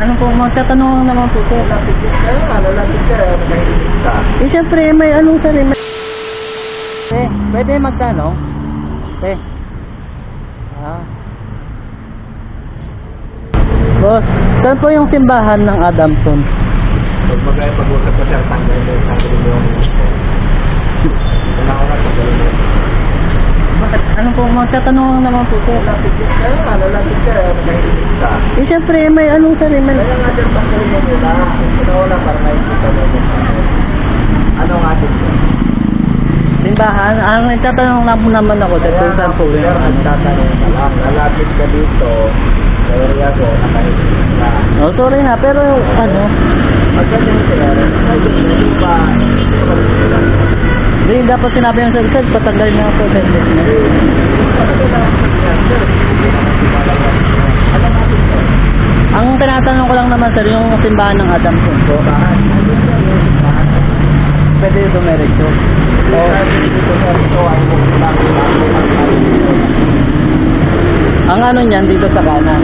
Ano po, magtatanong naman po sir. Lalapit ka, nakahilig ka. Eh syempre, may anong sir eh. Pwede magtanong? Boss, saan po yung simbahan ng Adamson? Pag mag-usap ko sir, tanggalin mo yung wala ko na tanggalin mo. Bakit? Ano po, magtatanong naman po sir. Lalapit ka, nakahilig ka. Eh syempre, may anong sir eh. Kaya nga din tanggalin mo muna. Una para nakikita mo yung ano nga din sir? Simbahan? Nagtatanong lang po naman ako sir kung saan po yun. Nagtatanong ka lang, lalapit ka dito. Sa area ko, nakahilig ka. Oh, sorry na, pero ano? Magkano sir? Hindi ba? Hindi, dapat sinabi yung sir, patanggalin na ako sir. Ang tinatanong ko lang naman sir, yung simbahan ng Adamson po. Pwede yung dumiretso. Ang ano niyan dito sa kanan.